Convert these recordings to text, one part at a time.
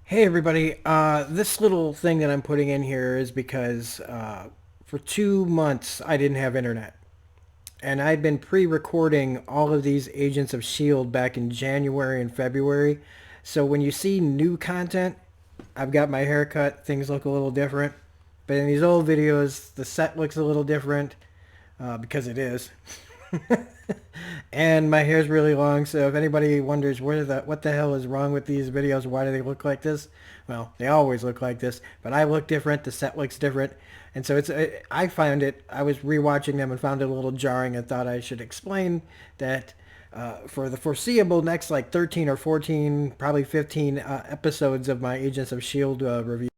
Hey everybody, this little thing that I'm putting in here is because for 2 months I didn't have internet. And I'd been pre-recording all of these Agents of S.H.I.E.L.D. back in January and February. So when you see new content, I've got my haircut, things look a little different. But in these old videos, the set looks a little different because it is. And my hair's really long, so if anybody wonders what the hell is wrong with these videos, why do they look like this? Well, they always look like this, but I look different, the set looks different, and so I find it. I was rewatching them and found it a little jarring. And thought I should explain that for the foreseeable next like 13 or 14, probably 15 episodes of my Agents of Shield review,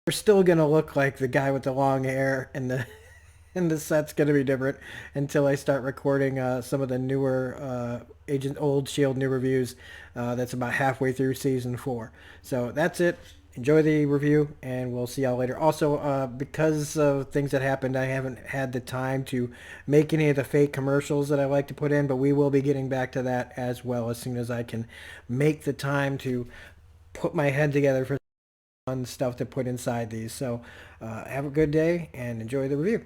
we're still gonna look like the guy with the long hair and the and the set's gonna be different until I start recording some of the newer Agent Old Shield new reviews. That's about halfway through season 4. So that's it. Enjoy the review, and we'll see y'all later. Also, because of things that happened, I haven't had the time to make any of the fake commercials that I like to put in, but we will be getting back to that as well as soon as I can make the time to put my head together for fun stuff to put inside these. So have a good day and enjoy the review.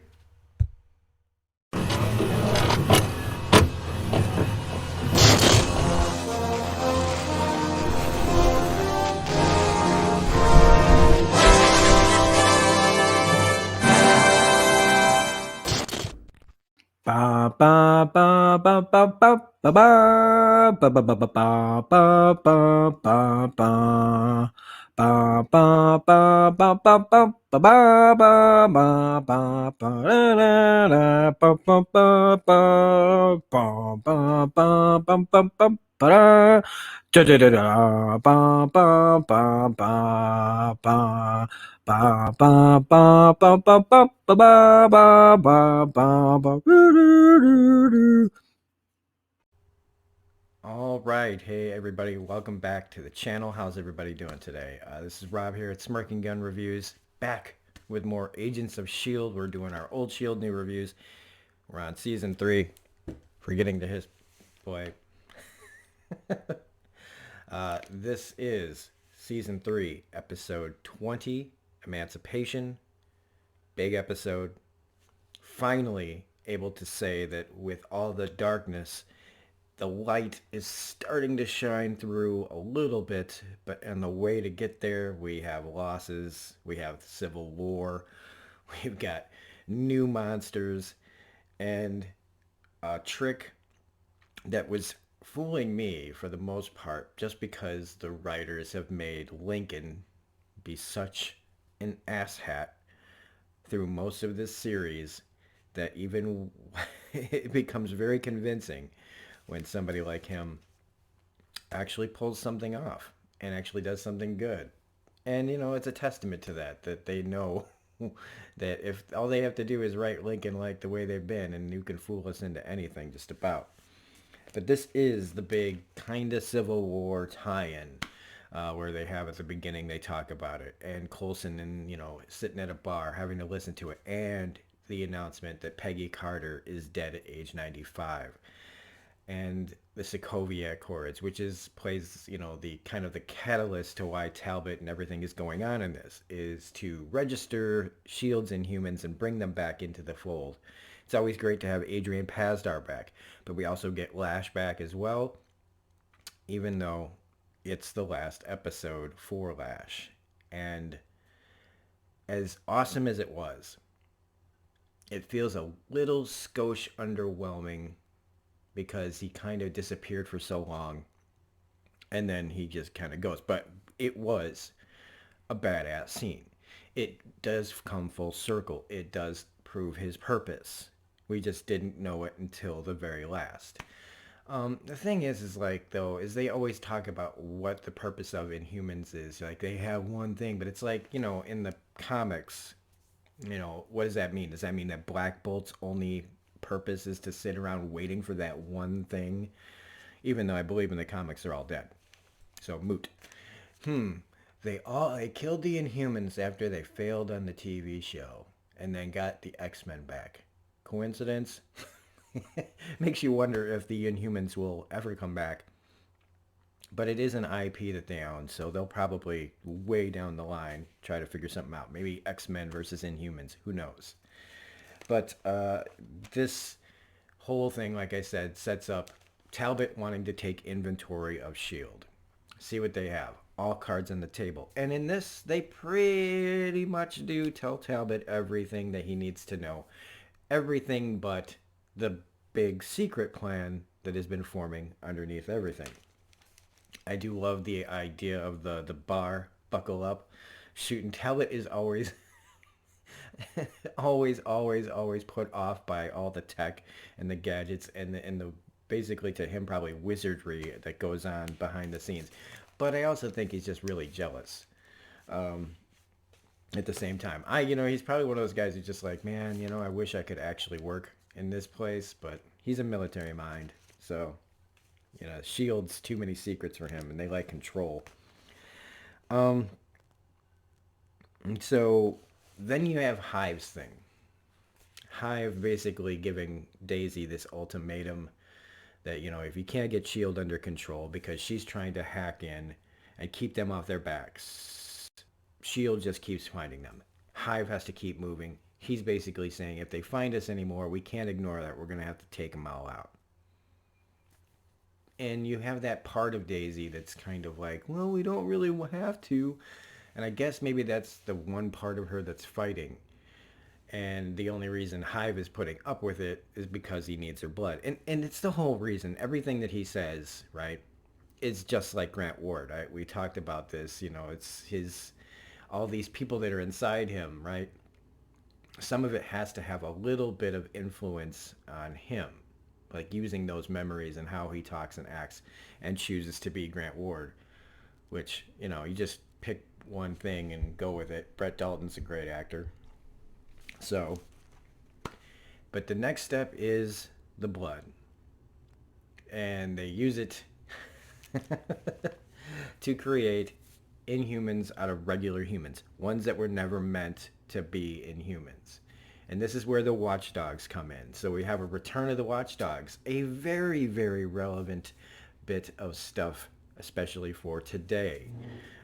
Ba ba ba ba ba ba ba ba ba ba ba ba ba ba ba ba ba. Ba ba ba ba ba ba ba ba ba ba ba ba la la la ba ba ba ba ba ba ba ba ba ba ba da da da da da ba ba ba ba ba ba ba ba ba ba ba ba ba ba ba ba. All right, hey everybody, welcome back to the channel. How's everybody doing today? This is Rob here at Smirking Gun Reviews, back with more Agents of Shield. We're doing our old Shield new reviews. We're on season 3. Forgetting to his boy. This is season 3, episode 20, Emancipation. Big episode. Finally able to say that with all the darkness, the light is starting to shine through a little bit, but on the way to get there, we have losses, we have civil war, we've got new monsters, and a trick that was fooling me for the most part, just because the writers have made Lincoln be such an asshat through most of this series that even it becomes very convincing when somebody like him actually pulls something off and actually does something good. And it's a testament to that they know that if all they have to do is write Lincoln like the way they've been, and you can fool us into anything just about. But this is the big kind of Civil War tie-in where they have at the beginning, they talk about it, and Coulson and sitting at a bar having to listen to it, and the announcement that Peggy Carter is dead at age 95, and the Sokovia Accords, which is plays the kind of the catalyst to why Talbot and everything is going on in this, is to register shields and humans and bring them back into the fold. It's always great to have Adrian Pasdar back, but we also get Lash back as well, even though it's the last episode for Lash. And as awesome as it was, it feels a little skosh underwhelming because he kind of disappeared for so long and then he just kind of goes. But it was a badass scene. It does come full circle. It does prove his purpose. We just didn't know it until the very last. The thing is like, though, is they always talk about what the purpose of Inhumans is. Like, they have one thing, but it's like, in the comics, what does that mean? Does that mean that Black Bolt's only purpose is to sit around waiting for that one thing? Even though I believe in the comics they're all dead. So, moot. They killed the Inhumans after they failed on the TV show and then got the X-Men back. Coincidence? Makes you wonder if the Inhumans will ever come back. But it is an IP that they own, so they'll probably way down the line try to figure something out. Maybe X-Men versus Inhumans. Who knows? But this whole thing, like I said, sets up Talbot wanting to take inventory of S.H.I.E.L.D. See what they have. All cards on the table. And in this, they pretty much do tell Talbot everything that he needs to know. Everything but the big secret plan that has been forming underneath everything. I do love the idea of the bar, buckle up, shooting. Talbot is always always put off by all the tech and the gadgets and the basically to him probably wizardry that goes on behind the scenes. But I also think he's just really jealous. At the same time, he's probably one of those guys who's just like, man, I wish I could actually work in this place, but he's a military mind, so Shield's too many secrets for him, and they like control. And so then you have Hive's thing. Hive basically giving Daisy this ultimatum that, if you can't get Shield under control because she's trying to hack in and keep them off their backs, Shield just keeps finding them. Hive has to keep moving. He's basically saying if they find us anymore, we can't ignore that. We're going to have to take them all out. And you have that part of Daisy that's kind of like, well, we don't really have to. And I guess maybe that's the one part of her that's fighting. And the only reason Hive is putting up with it is because he needs her blood. And it's the whole reason. Everything that he says, right, is just like Grant Ward. Right? We talked about this. It's all these people that are inside him, right? Some of it has to have a little bit of influence on him, like using those memories and how he talks and acts and chooses to be Grant Ward, which, you just pick one thing and go with it. Brett Dalton's a great actor. So, but the next step is the blood. And they use it to create inhumans out of regular humans, ones that were never meant to be inhumans. And this is where the watchdogs come in. So we have a return of the watchdogs, a very, very relevant bit of stuff, especially for today.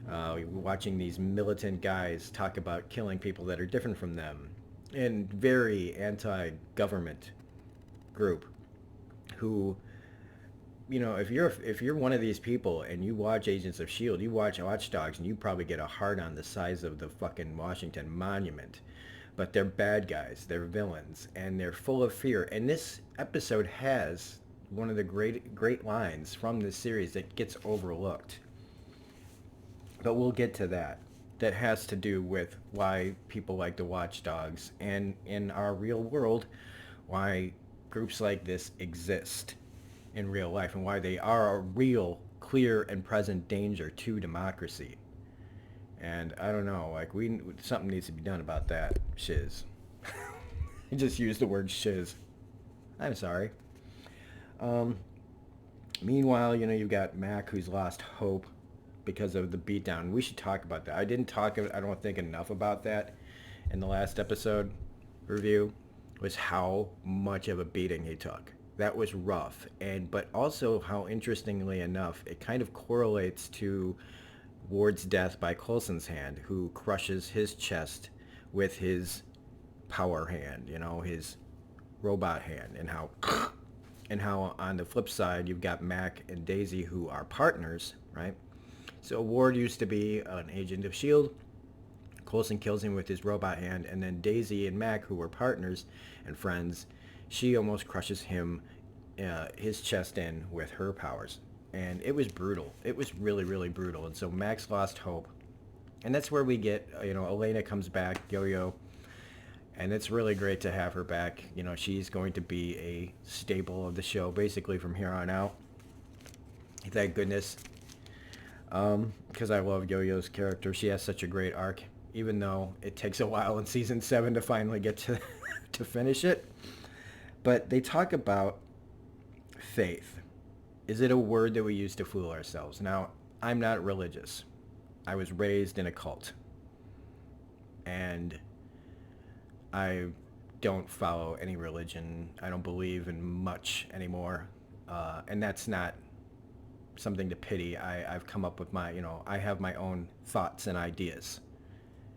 Watching these militant guys talk about killing people that are different from them, and very anti-government group who, if you're one of these people and you watch Agents of Shield, you watch Watchdogs, and you probably get a hard on the size of the fucking Washington Monument. But they're bad guys, they're villains, and they're full of fear. And this episode has one of the great lines from this series that gets overlooked. But we'll get to that. That has to do with why people like the Watchdogs, and in our real world, why groups like this exist in real life, and why they are a real, clear, and present danger to democracy. And I don't know, like something needs to be done about that shiz. I just used the word shiz. I'm sorry. Um, Meanwhile, you've got Mac who's lost hope because of the beatdown. We should talk about that. I didn't talk, I don't think, enough about that in the last episode review, was how much of a beating he took. That was rough. But also how, interestingly enough, it kind of correlates to Ward's death by Coulson's hand, who crushes his chest with his power hand, his robot hand, and how on the flip side you've got Mac and Daisy who are partners, right? So Ward used to be an agent of S.H.I.E.L.D. Coulson kills him with his robot hand, and then Daisy and Mac, who were partners and friends, she almost crushes his chest in with her powers. And it was brutal. It was really, really brutal. And so Max lost hope. And that's where we get, Elena comes back, Yo-Yo. And it's really great to have her back. She's going to be a staple of the show basically from here on out. Thank goodness. Because I love Yo-Yo's character. She has such a great arc, even though it takes a while in season 7 to finally get to to finish it. But they talk about faith. Is it a word that we use to fool ourselves? Now, I'm not religious. I was raised in a cult. And I don't follow any religion. I don't believe in much anymore. And that's not something to pity. I've come up with my, I have my own thoughts and ideas.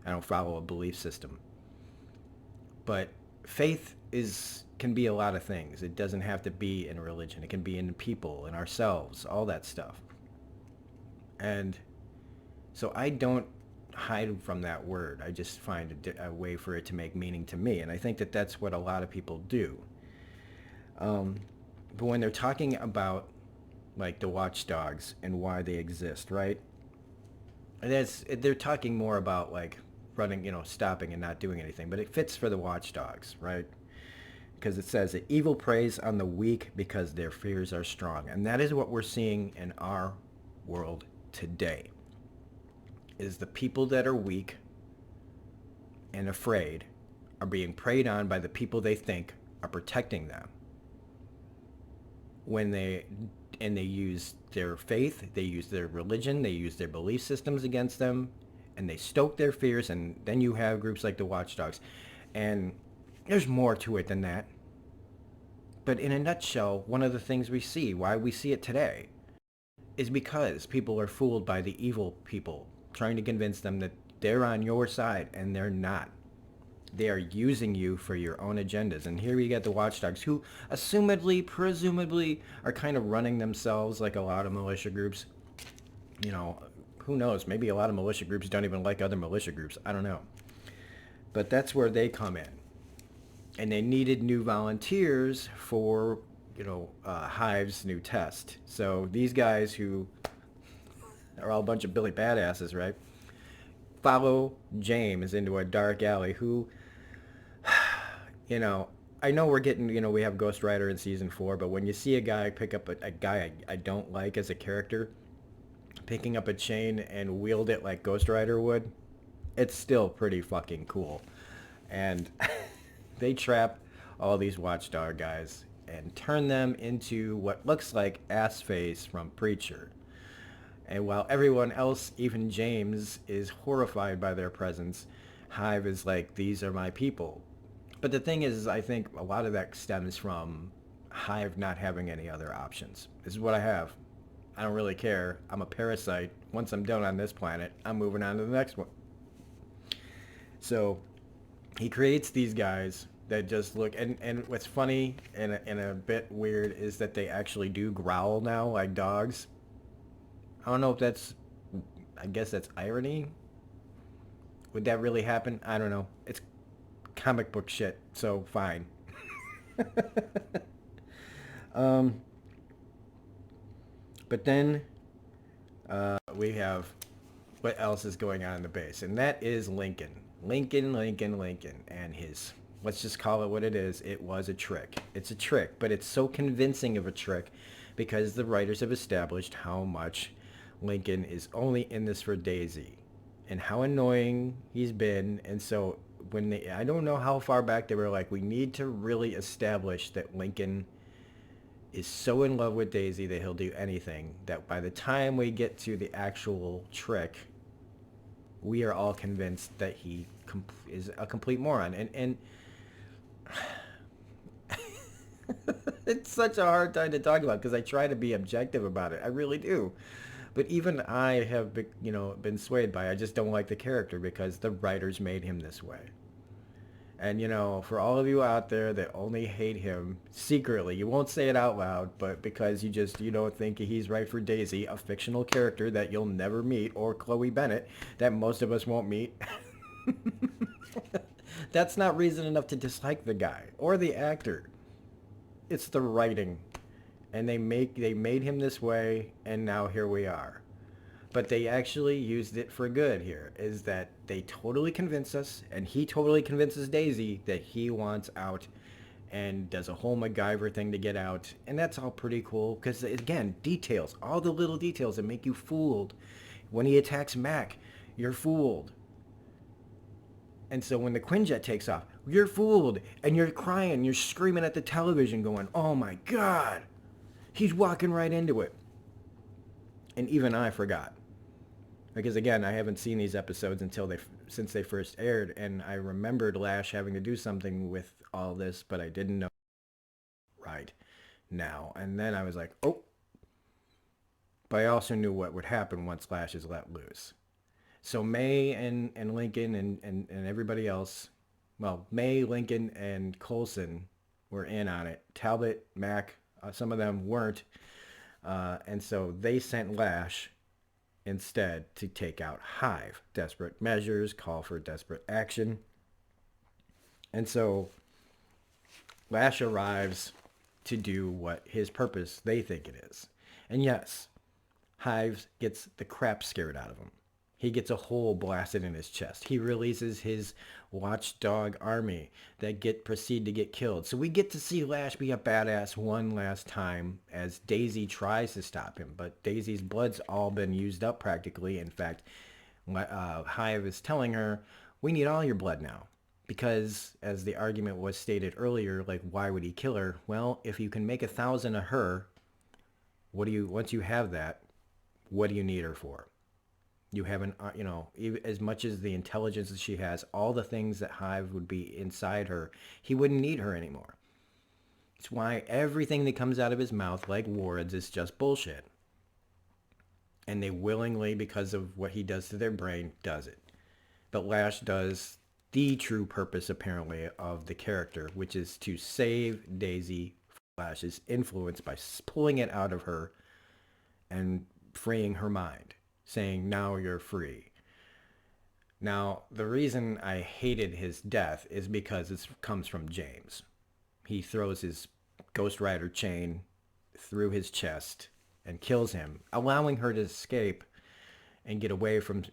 I don't follow a belief system. But faith can be a lot of things. It doesn't have to be in religion. It can be in people, in ourselves, all that stuff. And so I don't hide from that word. I just find a way for it to make meaning to me. And I think that that's what a lot of people do. But when they're talking about like the watchdogs and why they exist, right? And they're talking more about like running, stopping and not doing anything. But it fits for the watchdogs, right? Because it says that evil preys on the weak because their fears are strong. And that is what we're seeing in our world today. Is the people that are weak and afraid are being preyed on by the people they think are protecting them. They use their faith, they use their religion, they use their belief systems against them, and they stoke their fears, and then you have groups like the Watchdogs. And there's more to it than that. But in a nutshell, one of the things we see, why we see it today, is because people are fooled by the evil people, trying to convince them that they're on your side, and they're not. They are using you for your own agendas. And here we get the watchdogs who presumably are kind of running themselves like a lot of militia groups. Who knows? Maybe a lot of militia groups don't even like other militia groups. I don't know. But that's where they come in. And they needed new volunteers for, Hive's new test. So these guys who are all a bunch of Billy badasses, right? Follow James into a dark alley who, I know we're getting, we have Ghost Rider in season 4, but when you see a guy pick up a guy I don't like as a character, picking up a chain and wield it like Ghost Rider would, it's still pretty fucking cool. And they trap all these watchdog guys and turn them into what looks like Assface from Preacher. And while everyone else, even James, is horrified by their presence, Hive is like, these are my people. But the thing is, I think a lot of that stems from Hive not having any other options. This is what I have. I don't really care. I'm a parasite. Once I'm done on this planet, I'm moving on to the next one. So he creates these guys that just look, and what's funny and a bit weird is that they actually do growl now like dogs. I don't know if I guess that's irony. Would that really happen? I don't know. It's comic book shit, so fine. But then we have what else is going on in the base, and that is Lincoln. Lincoln, and his, let's just call it what it is. It was a trick. It's a trick, but it's so convincing of a trick because the writers have established how much Lincoln is only in this for Daisy and how annoying he's been. And so I don't know how far back they were like, we need to really establish that Lincoln is so in love with Daisy that he'll do anything, that by the time we get to the actual trick, we are all convinced that he is a complete moron. And it's such a hard time to talk about because I try to be objective about it. I really do. But even I have, been swayed by it. I just don't like the character because the writers made him this way. And, for all of you out there that only hate him secretly, you won't say it out loud, but because you don't think he's right for Daisy, a fictional character that you'll never meet, or Chloe Bennett, that most of us won't meet, that's not reason enough to dislike the guy or the actor. It's the writing. And they made him this way, and now here we are. But they actually used it for good here, is that they totally convince us, and he totally convinces Daisy that he wants out and does a whole MacGyver thing to get out. And that's all pretty cool, because again, details, all the little details that make you fooled. When he attacks Mac, you're fooled. And so when the Quinjet takes off, you're fooled, and you're crying, you're screaming at the television going, oh my God, he's walking right into it. And even I forgot. Because again, I haven't seen these episodes since they first aired, and I remembered Lash having to do something with all this, but I didn't know right now. And then I was like, oh, but I also knew what would happen once Lash is let loose. So May and Lincoln and everybody else, well, May, Lincoln, and Coulson were in on it. Talbot, Mac, some of them weren't. And so they sent Lash instead to take out Hive. Desperate measures call for desperate action. And so Lash arrives to do what his purpose they think it is. And yes, Hive gets the crap scared out of him. He gets a hole blasted in his chest. He releases his watchdog army that proceed to get killed. So we get to see Lash be a badass one last time as Daisy tries to stop him. But Daisy's blood's all been used up practically. In fact, Hive is telling her, we need all your blood now. Because, as the argument was stated earlier, like, why would he kill her? Well, if you can make 1,000 of her, once you have that, what do you need her for? You haven't, as much as the intelligence that she has, all the things that Hive would be inside her, he wouldn't need her anymore. It's why everything that comes out of his mouth, like Ward's, is just bullshit. And they willingly, because of what he does to their brain, does it. But Lash does the true purpose, apparently, of the character, which is to save Daisy from Lash's influence by pulling it out of her and freeing her mind, saying, now you're free. Now, the reason I hated his death is because it comes from James. He throws his Ghost Rider chain through his chest and kills him, allowing her to escape and get away from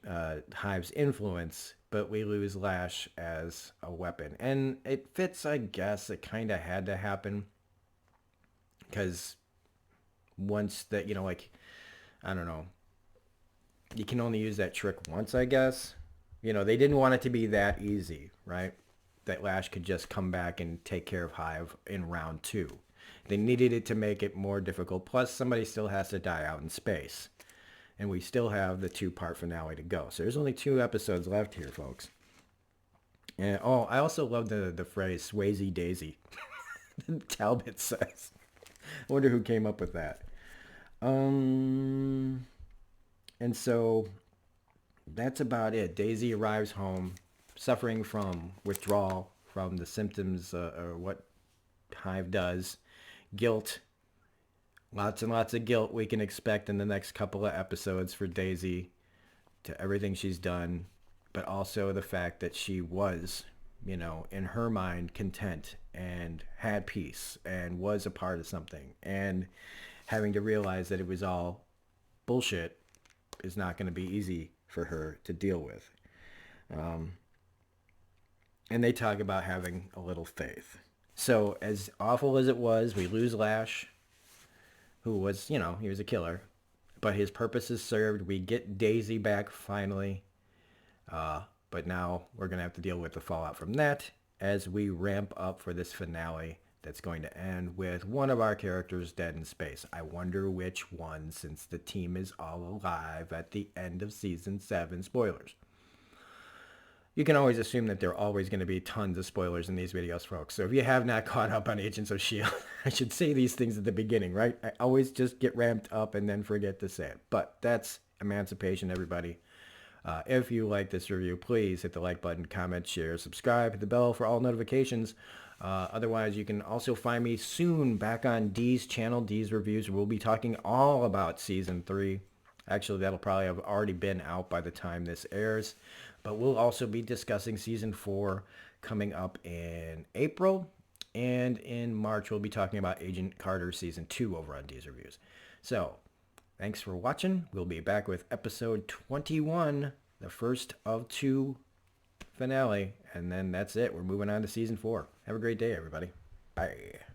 Hive's influence, but we lose Lash as a weapon. And it fits, I guess. It kind of had to happen because once that, I don't know, you can only use that trick once, I guess. They didn't want it to be that easy, right? That Lash could just come back and take care of Hive in round 2. They needed it to make it more difficult. Plus, somebody still has to die out in space. And we still have the 2-part finale to go. So there's only 2 episodes left here, folks. And I also love the phrase Swayze Daisy. Talbot says. I wonder who came up with that. And so that's about it. Daisy arrives home suffering from withdrawal from the symptoms or what Hive does. Guilt. Lots and lots of guilt we can expect in the next couple of episodes for Daisy to everything she's done, but also the fact that she was, in her mind, content and had peace and was a part of something. And having to realize that it was all bullshit is not going to be easy for her to deal with. And they talk about having a little faith. So as awful as it was, we lose Lash, who was, he was a killer. But his purpose is served. We get Daisy back finally. But now we're going to have to deal with the fallout from that as we ramp up for this finale that's going to end with one of our characters dead in space. I wonder which one, since the team is all alive at the end of season 7. Spoilers. You can always assume that there are always going to be tons of spoilers in these videos, folks. So if you have not caught up on Agents of S.H.I.E.L.D., I should say these things at the beginning, right? I always just get ramped up and then forget to say it. But that's Emancipation, everybody. If you like this review, please hit the like button, comment, share, subscribe, hit the bell for all notifications. Otherwise, you can also find me soon back on Dee's channel, Dee's Reviews. We'll be talking all about Season 3. Actually, that'll probably have already been out by the time this airs. But we'll also be discussing Season 4 coming up in April. And in March, we'll be talking about Agent Carter Season 2 over on Dee's Reviews. So, thanks for watching. We'll be back with episode 21, the first of 2 finale. And then that's it. We're moving on to Season 4. Have a great day, everybody. Bye.